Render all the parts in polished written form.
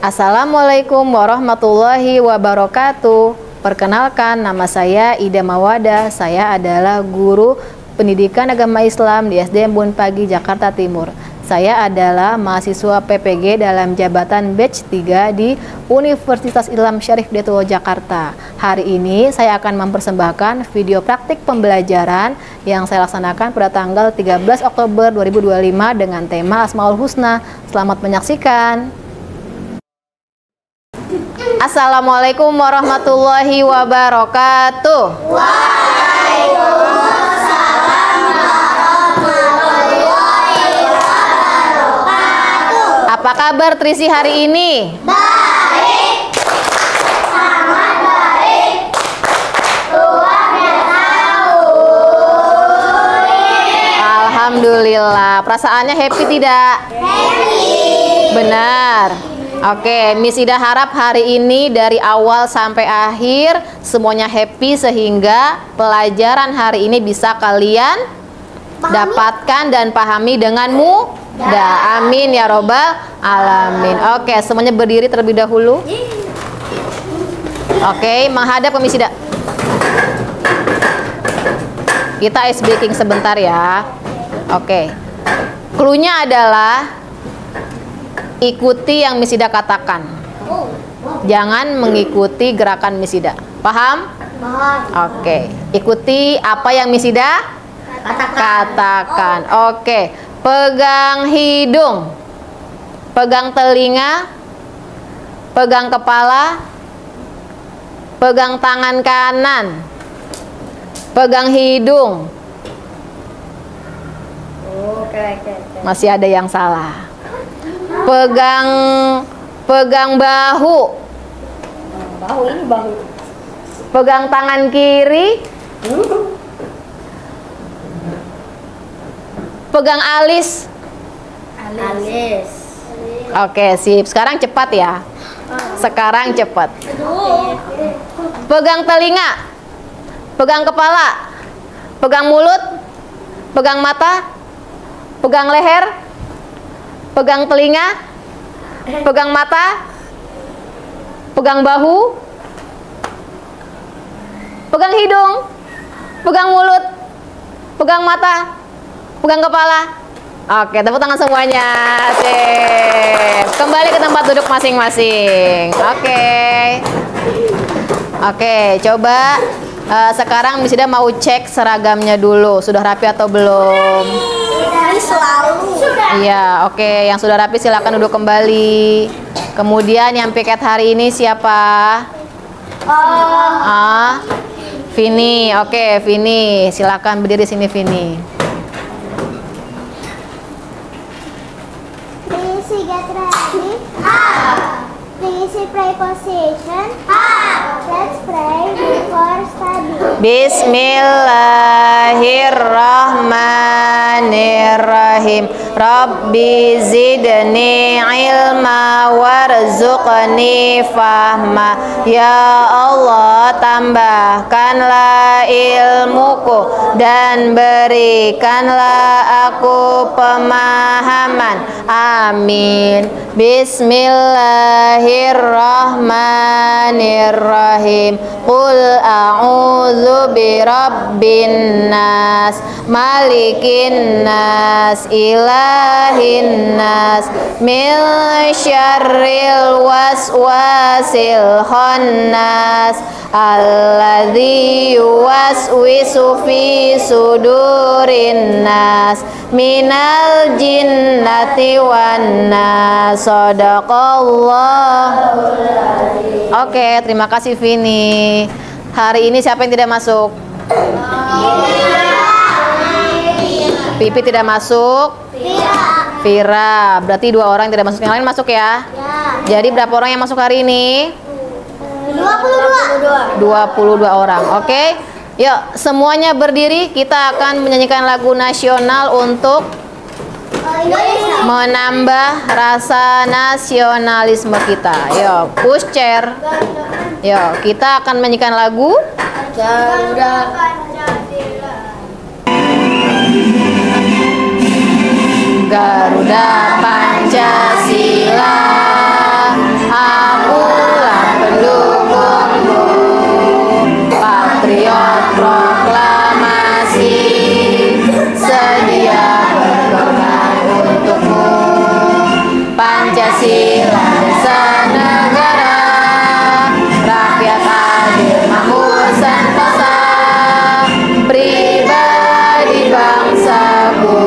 Assalamualaikum warahmatullahi wabarakatuh. Perkenalkan, nama saya Ida Mawada. Saya adalah guru pendidikan agama Islam di SDN Bun Pagi, Jakarta Timur. Saya adalah mahasiswa PPG dalam jabatan batch 3 di Universitas Islam Syarif Hidayatullah Jakarta. Hari ini saya akan mempersembahkan video praktik pembelajaran yang saya laksanakan pada tanggal 13 Oktober 2025 dengan tema Asmaul Husna. Selamat menyaksikan. Assalamualaikum warahmatullahi wabarakatuh. Waalaikumsalam warahmatullahi wabarakatuh. Apa kabar Trisi hari ini? Baik, sangat baik. Luar biasa. Alhamdulillah. Perasaannya happy tidak? Happy. Benar. Oke, Miss Ida harap hari ini dari awal sampai akhir semuanya happy sehingga pelajaran hari ini bisa kalian dapatkan dan pahami dengan mudah. Amin ya robbal alamin. Oke, semuanya berdiri terlebih dahulu. Oke, menghadap ke Miss Ida. Kita ice breaking sebentar ya. Oke. Cluenya adalah ikuti yang Miss Ida katakan. Jangan mengikuti gerakan Miss Ida. Paham? Oke. Ikuti apa yang Miss Ida katakan. Oke. Pegang hidung. Pegang telinga. Pegang kepala. Pegang tangan kanan. Pegang hidung. Masih ada yang salah. Pegang bahu. Pegang tangan kiri. Pegang alis. Oke, sip. Sekarang cepat ya. Sekarang cepat. Pegang telinga. Pegang kepala. Pegang mulut. Pegang mata. Pegang leher. Pegang telinga, pegang mata, pegang bahu, pegang hidung, pegang mulut, pegang mata, pegang kepala. Oke, tepuk tangan semuanya. Sip. Kembali ke tempat duduk masing-masing. Oke, coba sekarang Miss Ida mau cek seragamnya dulu. Sudah rapi atau belum? Selalu. Iya, oke. Yang sudah rapi silakan duduk kembali. Kemudian yang piket hari ini siapa? Vini. Oke, Vini. Silakan berdiri sini, Vini. Please get ready. Please pray position. Let's pray before study. Bismillahirrahmanirrahim. Rabbi zidni ilma warzuqni fahma. Ya Allah, tambahkanlah ilmuku dan berikanlah aku pemahaman. Amin. Bismillahirrahmanirrahim. Qul a'udzu birabbin nas, malikin nas, ilahin nas, min syarril waswasil khannas, alladzi yuwaswisu fi sudurin nas, minal jinnati wan nas. Shadaqallah. Oke, terima kasih Vini. Hari ini siapa yang tidak masuk? Pipi tidak masuk? Vira. Berarti 2 orang yang tidak masuk. Yang lain masuk ya? Jadi berapa orang yang masuk hari ini? 22 orang. Oke. Yuk, semuanya berdiri. Kita akan menyanyikan lagu nasional untuk menambah rasa nasionalisme kita. Yuk, push chair. Yuk, kita akan menyanyikan lagu Garuda Pancasila, proklamasi sedia berkorban untukmu. Pancasila senegara, rakyat adil makmur sentosa, pribadi bangsaku.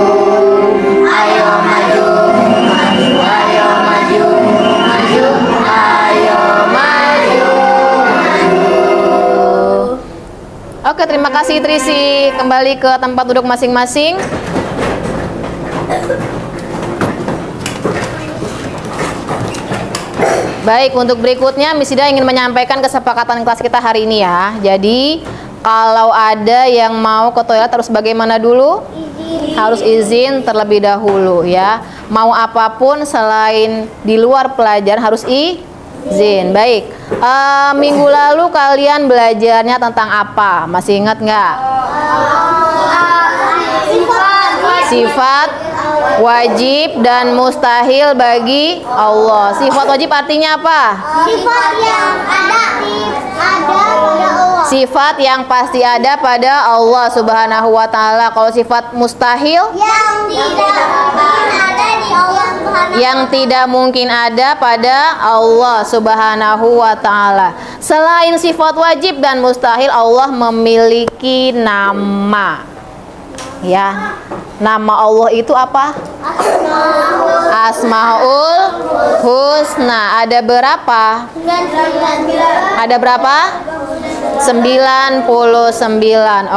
Ayo maju, maju, ayo maju, maju, ayo maju, maju. Oke, terima kasih Trisi. Kembali ke tempat duduk masing-masing. Baik, untuk berikutnya Miss Ida ingin menyampaikan kesepakatan kelas kita hari ini ya. Jadi, kalau ada yang mau ke toilet harus bagaimana dulu? Harus izin terlebih dahulu ya. Mau apapun selain di luar pelajaran harus izin. Baik, minggu lalu kalian belajarnya tentang apa? Masih ingat nggak? Sifat wajib dan mustahil bagi Allah. Sifat wajib artinya apa? Sifat yang ada pada Allah. Sifat yang pasti ada pada Allah Subhanahu wa Ta'ala. Kalau sifat mustahil, yang tidak mungkin ada di Allah Subhanahu wa Ta'ala. yang tidak mungkin ada pada Allah Subhanahu wa Ta'ala. Selain sifat wajib dan mustahil, Allah memiliki nama. Ya, nama Allah itu apa? Asmaul Husna. Ada berapa? Ada berapa? 99.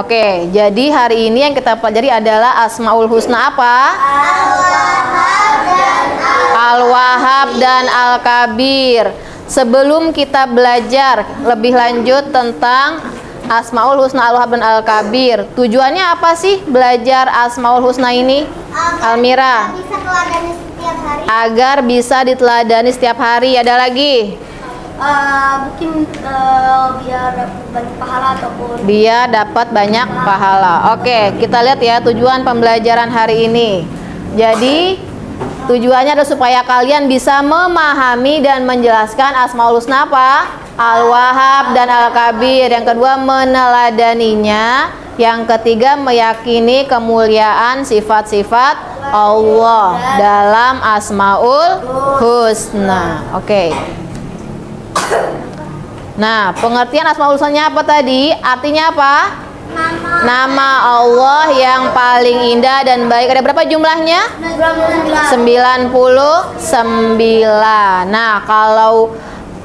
Oke, jadi hari ini yang kita pelajari adalah Asmaul Husna apa? Al-Wahhab dan Al-Kabir. Sebelum kita belajar lebih lanjut tentang Asmaul Husna, Al-Wahhab dan Al-Kabir, tujuannya apa sih belajar Asmaul Husna ini, Almira? Bisa teladani setiap hari. Agar bisa diteladani setiap hari. Ada lagi? Mungkin biar dapat banyak pahala ataupun Biar dapat banyak pahala. Oke, kita lihat ya tujuan pembelajaran hari ini. Jadi tujuannya adalah supaya kalian bisa memahami dan menjelaskan Asmaul Husna apa? Al-Wahhab dan Al-Kabir. Yang kedua, meneladaninya. Yang ketiga, meyakini kemuliaan sifat-sifat Allah dalam Asmaul Husna. Oke. Nah, pengertian Asmaul Husna apa tadi? Artinya apa? Nama Allah yang paling indah dan baik. Ada berapa jumlahnya? 99. Nah, kalau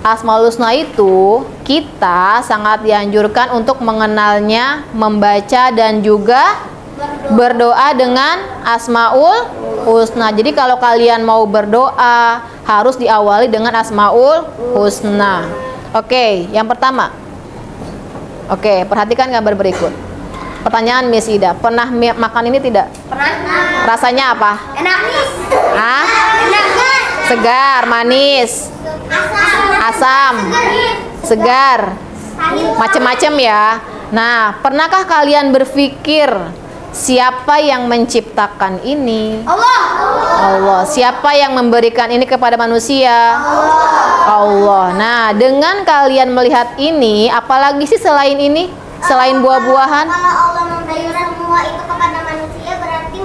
Asmaul Husna itu kita sangat dianjurkan untuk mengenalnya, membaca dan juga berdoa dengan Asmaul Husna. Jadi kalau kalian mau berdoa harus diawali dengan Asmaul Husna. Oke, yang pertama. Oke, perhatikan gambar berikut. Pertanyaan Miss Ida, pernah makan ini tidak? pernah. Rasanya apa? Enak. Hah? Enak. Segar, manis, asam, segar, macem-macem ya. Nah, pernahkah kalian berpikir siapa yang menciptakan ini? Allah. Siapa yang memberikan ini kepada manusia? Allah. Nah, dengan kalian melihat ini, apalagi sih selain ini? Selain buah-buahan? Kalau Allah memberikan semua itu kepada manusia, berarti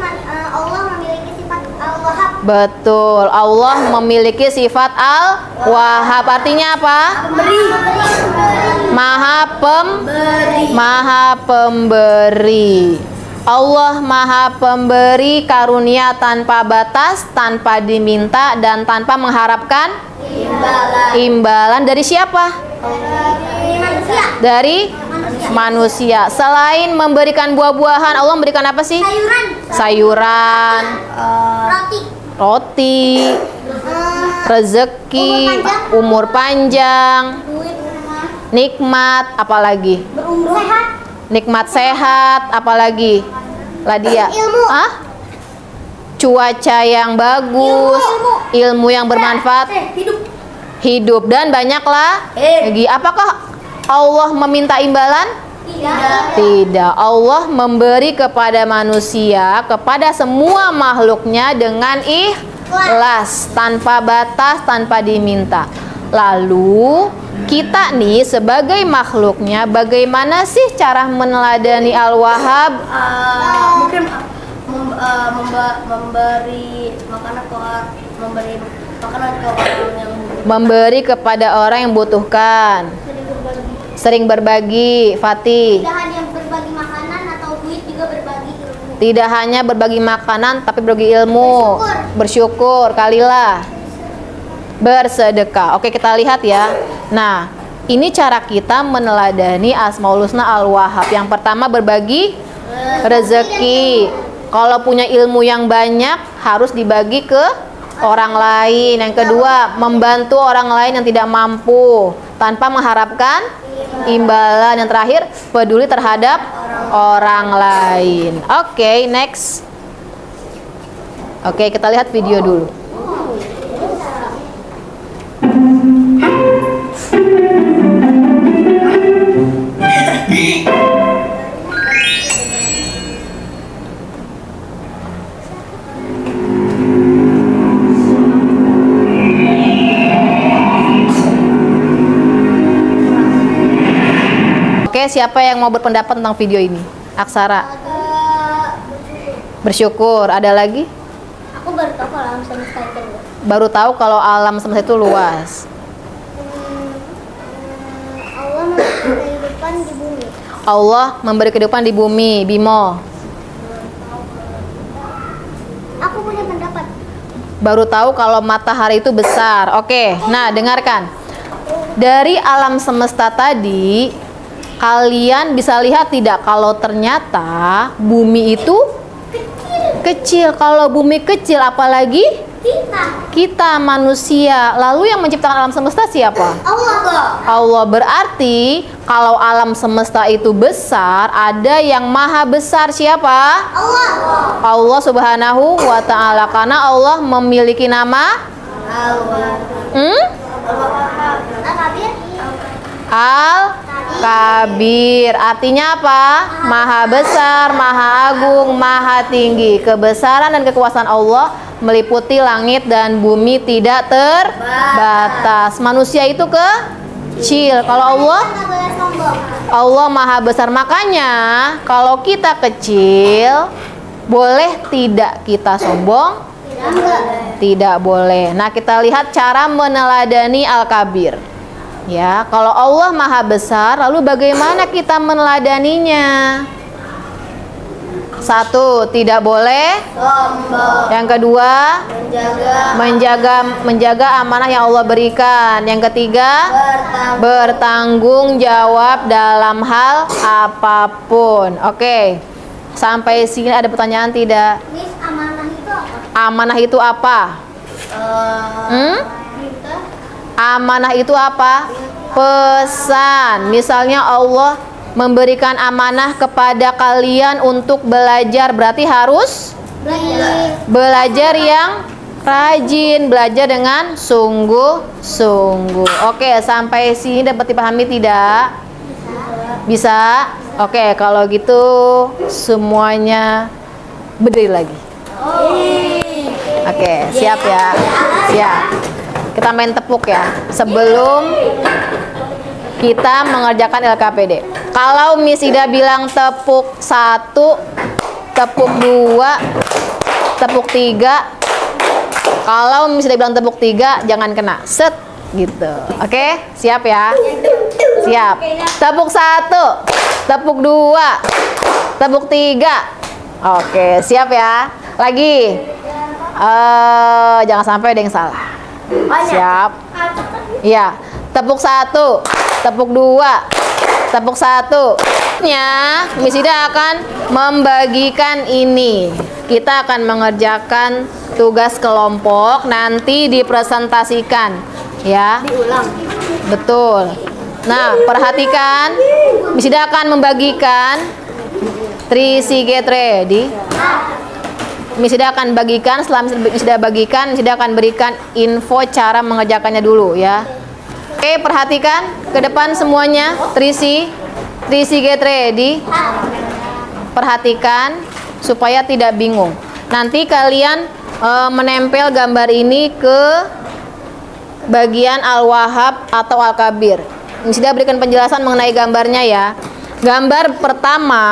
Allah memiliki sifat Al-Wahhab. Betul, Allah memiliki sifat Al-Wahhab. Artinya apa? Maha pemberi. Allah Maha Pemberi karunia tanpa batas, tanpa diminta dan tanpa mengharapkan imbalan dari siapa? Dari manusia. Selain memberikan buah-buahan, Allah memberikan apa sih? Sayuran, roti, rezeki, umur panjang, nikmat, apalagi? Nikmat sehat, apalagi? Ladia? Cuaca yang bagus, ilmu yang bermanfaat, hidup dan banyaklah lagi. Apakah Allah meminta imbalan? Tidak. Allah memberi kepada manusia, kepada semua makhluknya dengan ikhlas, tanpa batas, tanpa diminta. Lalu kita nih sebagai makhluknya, bagaimana sih cara meneladani Al-Wahhab? Mungkin memberi makanan ke orang, yang Memberi kepada orang yang membutuhkan. Sering berbagi, Fatih. tidak hanya berbagi makanan atau duit, juga berbagi ilmu. Tidak hanya berbagi makanan, tapi berbagi ilmu. Bersyukur, Kalilah. Bersedekah. Oke, kita lihat ya. Nah, ini cara kita meneladani Asmaul Husna Al-Wahhab. Yang pertama, berbagi rezeki. Kalau punya ilmu yang banyak, harus dibagi ke orang lain. Yang kedua, membantu orang lain yang tidak mampu tanpa mengharapkan imbalan. Yang terakhir, peduli terhadap orang lain. Oke, next. Oke, kita lihat video dulu. Oke, siapa yang mau berpendapat tentang video ini? Aksara. Bersyukur. Ada lagi? Aku baru tahu kalau alam semesta itu luas. Baru tahu kalau alam semesta itu luas. Allah memberi kehidupan di bumi. Allah memberi kehidupan di bumi. Bimo. Aku punya pendapat. Baru tahu kalau matahari itu besar. Oke, nah dengarkan. Dari alam semesta tadi, kalian bisa lihat tidak kalau ternyata bumi itu kecil. Kalau bumi kecil, apalagi kita manusia. Lalu yang menciptakan alam semesta siapa? Allah. Allah. Berarti kalau alam semesta itu besar, ada yang maha besar. Siapa? Allah. Allah Subhanahu wa ta'ala. Karena Allah memiliki nama Al-Kabir. Artinya apa? Maha besar, maha agung, maha tinggi. Kebesaran dan kekuasaan Allah meliputi langit dan bumi, tidak terbatas. Manusia itu kecil. Kalau Allah maha besar. Makanya kalau kita kecil, boleh tidak kita sombong? Tidak boleh. Nah, kita lihat cara meneladani Al-Kabir. Ya, kalau Allah maha besar, lalu bagaimana kita meneladaninya? Satu, tidak boleh sombong. Yang kedua, menjaga amanah yang Allah berikan. Yang ketiga, bertanggung jawab dalam hal apapun. Oke, sampai sini ada pertanyaan tidak? Miss, amanah itu apa? Amanah itu apa? Amanah itu apa? Pesan. Misalnya Allah memberikan amanah kepada kalian untuk belajar, berarti harus belajar yang rajin, belajar dengan sungguh-sungguh. Oke, sampai sini dapat dipahami tidak? Bisa? Oke, kalau gitu semuanya berdiri lagi. Oke, siap ya? Siap. Kita main tepuk ya, sebelum kita mengerjakan LKPD. Kalau Miss Ida bilang tepuk 1, tepuk 2, tepuk 3. Kalau Miss Ida bilang tepuk 3, jangan kena. Set, gitu. Oke, siap ya? Siap. Tepuk 1, tepuk 2, tepuk 3. Oke, siap ya? Lagi. Jangan sampai ada yang salah. Siap. Ya, tepuk 1, tepuk 2, tepuk 1. Miss Ida akan membagikan ini. Kita akan mengerjakan tugas kelompok, nanti dipresentasikan ya. Betul. Nah, perhatikan, Miss Ida akan membagikan 3C get ready. Miss Ida akan bagikan, setelah Miss Ida bagikan, Miss Ida akan berikan info cara mengerjakannya dulu ya. Oke, perhatikan ke depan semuanya. 3C get ready. Perhatikan supaya tidak bingung. Nanti kalian menempel gambar ini ke bagian Al-Wahhab atau Al-Kabir. Sudah berikan penjelasan mengenai gambarnya ya. Gambar pertama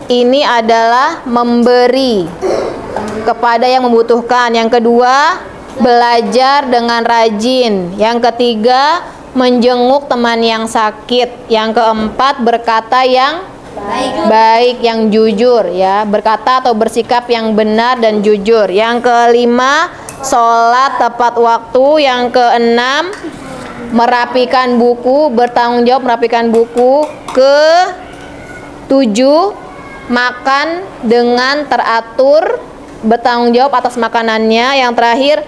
ini adalah memberi kepada yang membutuhkan. Yang kedua, belajar dengan rajin. Yang ketiga, menjenguk teman yang sakit. Yang keempat, berkata yang baik, yang jujur ya, berkata atau bersikap yang benar dan jujur. Yang kelima, sholat tepat waktu. Yang keenam, merapikan buku, bertanggung jawab merapikan buku. Ketujuh, makan dengan teratur, bertanggung jawab atas makanannya. Yang terakhir,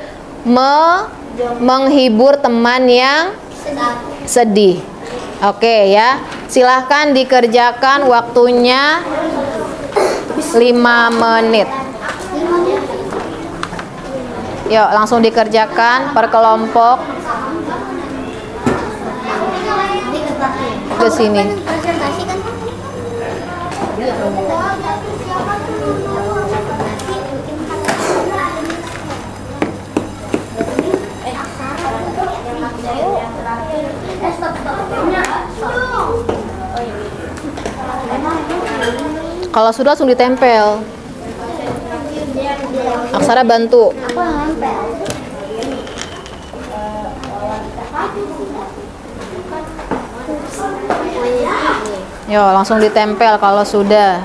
menghibur teman yang sedih. Oke ya, silahkan dikerjakan, waktunya 5 menit. Yuk langsung dikerjakan per kelompok. Ke sini. Kalau sudah langsung ditempel. Aksara bantu. Yo, langsung ditempel kalau sudah.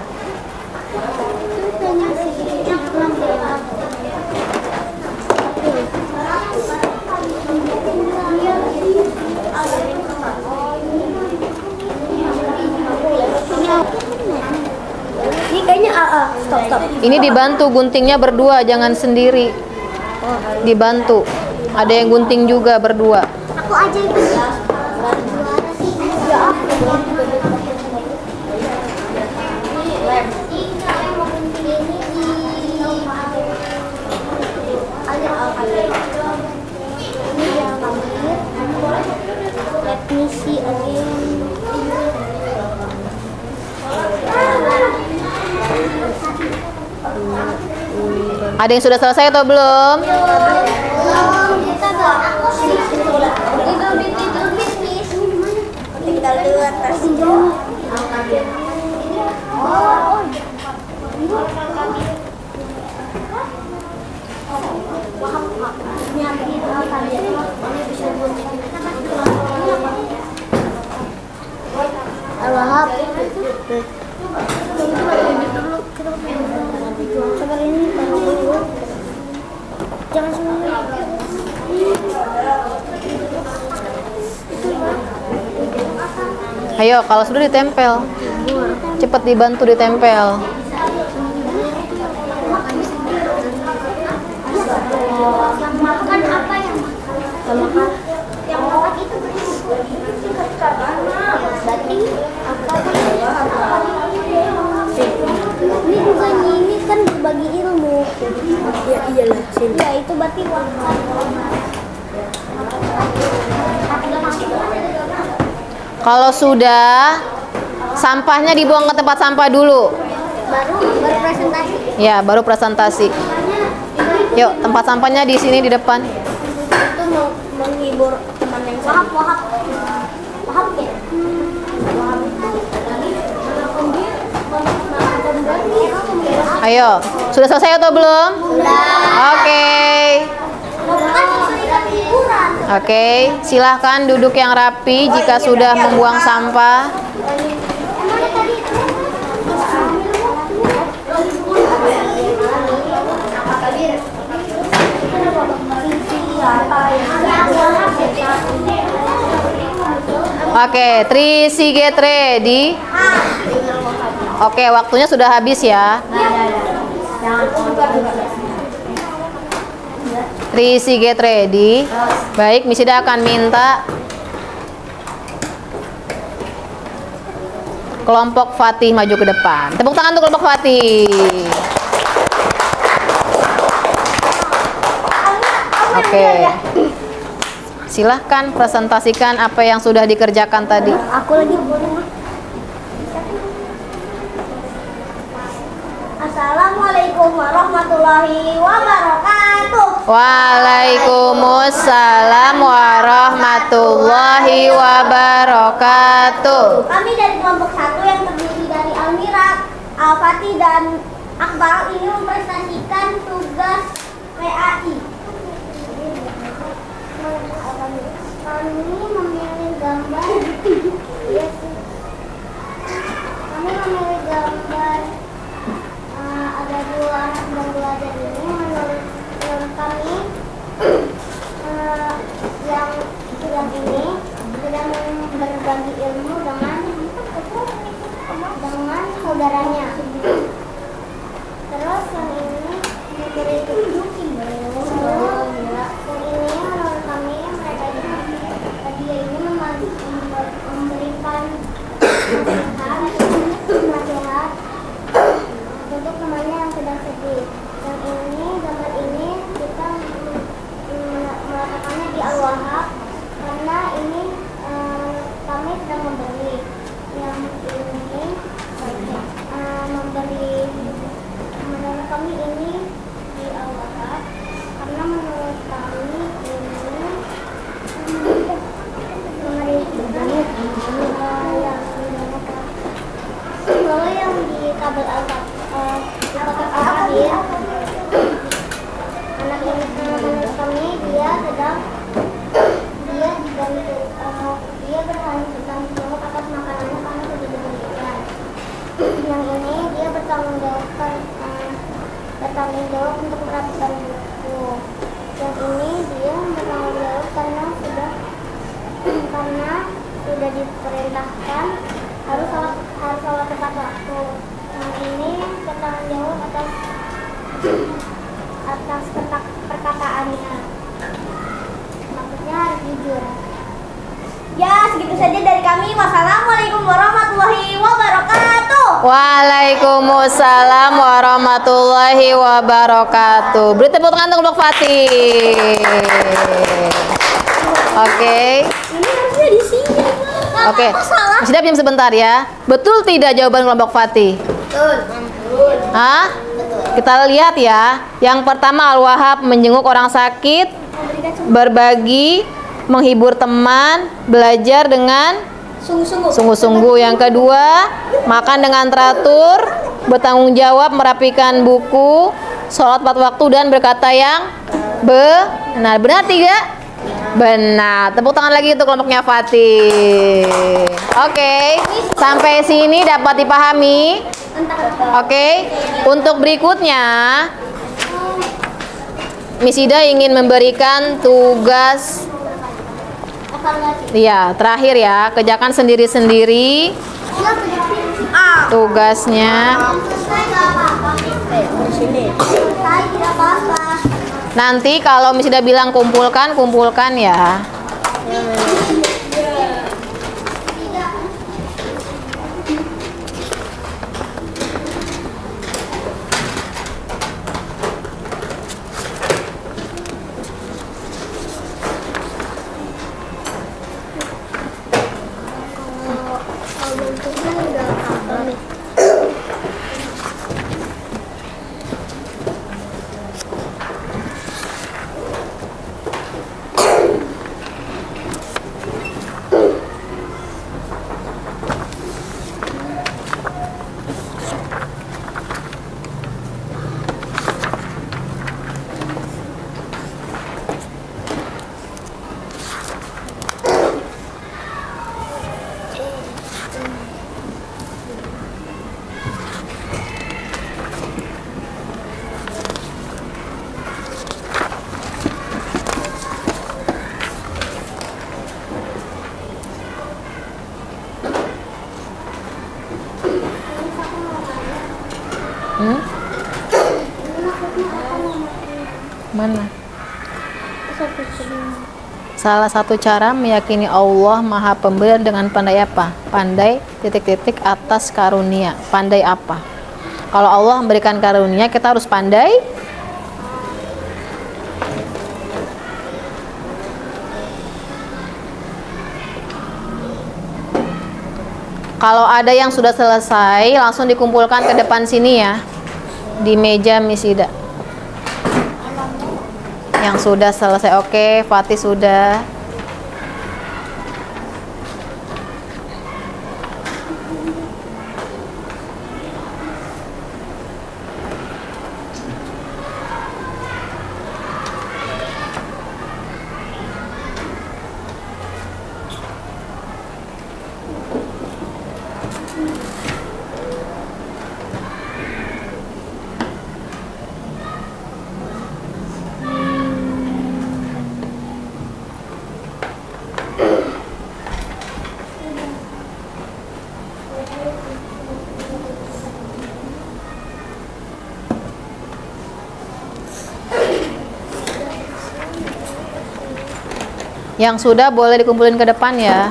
Ini kayaknya stop. Ini dibantu guntingnya berdua, jangan sendiri. Dibantu. Ada yang gunting juga berdua. Aku aja itu. Let me see again. Ada yang sudah selesai atau belum? Kita lihat tasnya. Al-Wahhab. Sabar ini dulu. Jangan semuanya. Ayo, kalau sudah ditempel, cepat dibantu ditempel. Yang makan apa yang makan? Yang makan itu berarti apa? Ini juga ini kan berbagi ilmu. Ya iyalah. Ya itu berarti Kalau sudah, sampahnya dibuang ke tempat sampah dulu. baru presentasi. Ya, baru presentasi. Yuk, tempat sampahnya di sini di depan. Itu mau menghibur teman yang Wahab ya. Ayo, sudah selesai atau belum? Oke. Oke, silahkan duduk yang rapi jika sudah membuang sampah. Oke, 3 get ready. Oke, waktunya sudah habis ya. 3 get ready. Baik, Misida akan minta kelompok Fatih maju ke depan. Tepuk tangan untuk kelompok Fatih. Oke. Silahkan presentasikan apa yang sudah dikerjakan tadi. Aku lagi. Assalamualaikum warahmatullahi wabarakatuh. Waalaikumsalam warahmatullahi wabarakatuh. Kami dari kelompok 1 yang terdiri dari Almira, Al-Fatih dan Akbar ini mempresentasikan tugas PAI. Kami memilih gambar. Ada 2 anak sedang belajar ini. Menurut kami yang sedang ini sedang berbagi ilmu dengan saudaranya. Terus yang ini memberi menurut kami mereka dia ini memberikan nasihat untuk temannya yang sedang sedih. Yang ini gambar ini kita meletakkannya di Al-Wahhab karena ini kami sedang memberi. Yang ini memberi menurut kami ini di Al-Wahhab karena menurut kami ini lalu yang di tabel di kotak akhir anak ini menurut kami dia dibantu dia bertanggung jawab atas makanannya karena sudah diberikan. Yang ini dia bertanggung jawab untuk merapikan buku. Yang ini dia bertanggung jawab karena sudah diperintahkan harus sholat tepat waktu. Yang ini bertanggung jawab atas perkataannya. Maksudnya harus jujur. Ya, segitu saja dari kami. Wassalamualaikum warahmatullahi wabarakatuh. Waalaikumsalam warahmatullahi wabarakatuh. Beri tepuk tangan untuk kelompok Fatih. Oke. Ini harusnya di sini. Oke. Sudah diam sebentar ya. Betul tidak jawaban kelompok Fatih? Betul. Hah? Kita lihat ya. Yang pertama Al-Wahhab menjenguk orang sakit, berbagi, menghibur teman, belajar dengan sungguh-sungguh. Yang kedua, makan dengan teratur, bertanggung jawab, merapikan buku, sholat tepat waktu dan berkata yang benar. Benar tidak? Benar. Tepuk tangan lagi untuk kelompoknya Fatih. Oke, sampai sini dapat dipahami? Oke, untuk berikutnya Miss Ida ingin memberikan tugas. Iya, terakhir ya, kerjakan sendiri-sendiri tugasnya. Nanti kalau Miss Ida bilang kumpulkan ya. Mana? Salah satu cara meyakini Allah Maha Pemberi dengan pandai apa? Pandai titik-titik atas karunia. Pandai apa? Kalau Allah memberikan karunia, kita harus pandai. Kalau ada yang sudah selesai, langsung dikumpulkan ke depan sini ya, di meja Miss Ida. Yang sudah selesai, oke. Fatih sudah. Yang sudah boleh dikumpulin ke depan ya.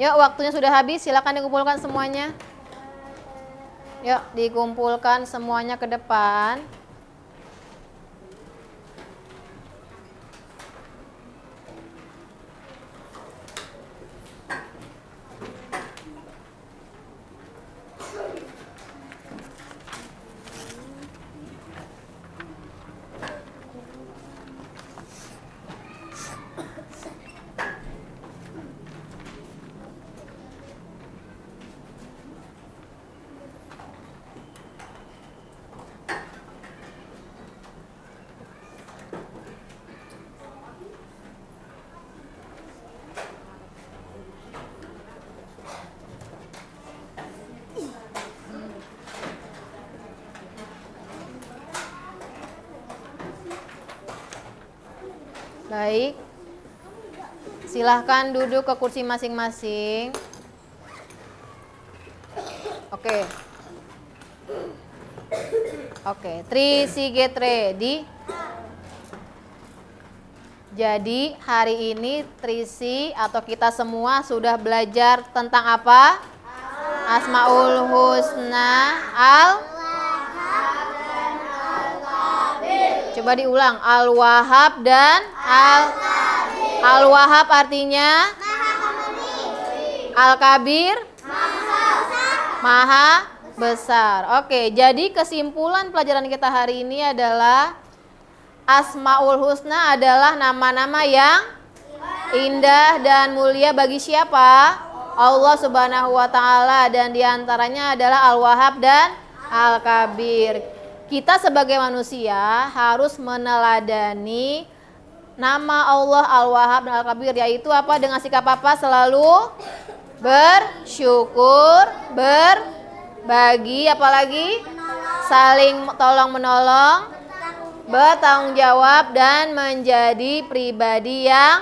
Yuk, waktunya sudah habis, silakan dikumpulkan semuanya. Yuk, dikumpulkan semuanya ke depan. Baik, silahkan duduk ke kursi masing-masing. Oke. Oke, Trisi get ready. Jadi hari ini Trisi atau kita semua sudah belajar tentang apa? Asmaul Husna Coba diulang, Al-Wahhab dan Al-Wahhab artinya Al-Kabir, Maha Besar. Oke, jadi kesimpulan pelajaran kita hari ini adalah Asmaul Husna adalah nama-nama yang indah dan mulia bagi siapa? Allah Subhanahu wa Ta'ala, dan diantaranya adalah Al-Wahhab dan Al-Kabir. Kita sebagai manusia harus meneladani nama Allah Al-Wahhab dan Al-Kabir, yaitu apa? Dengan sikap apa? Selalu bersyukur, berbagi, apalagi saling tolong menolong, bertanggung jawab, dan menjadi pribadi yang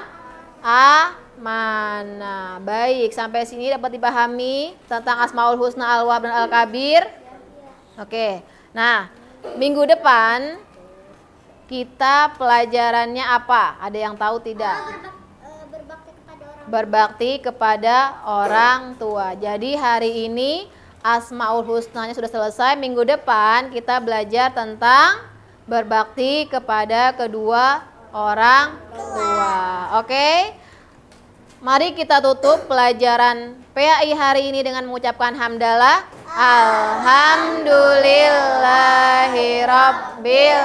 amanah. Baik, sampai sini dapat dipahami tentang Asmaul Husna, Al-Wahhab dan Al-Kabir. Oke, nah minggu depan kita pelajarannya apa? Ada yang tahu tidak? Berbakti kepada orang tua. Jadi hari ini Asmaul Husnanya sudah selesai. Minggu depan kita belajar tentang berbakti kepada kedua orang tua. Oke? Mari kita tutup pelajaran PAI hari ini dengan mengucapkan hamdalah. Alhamdulillahirabbil.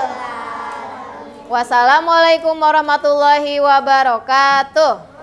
Wassalamualaikum warahmatullahi wabarakatuh.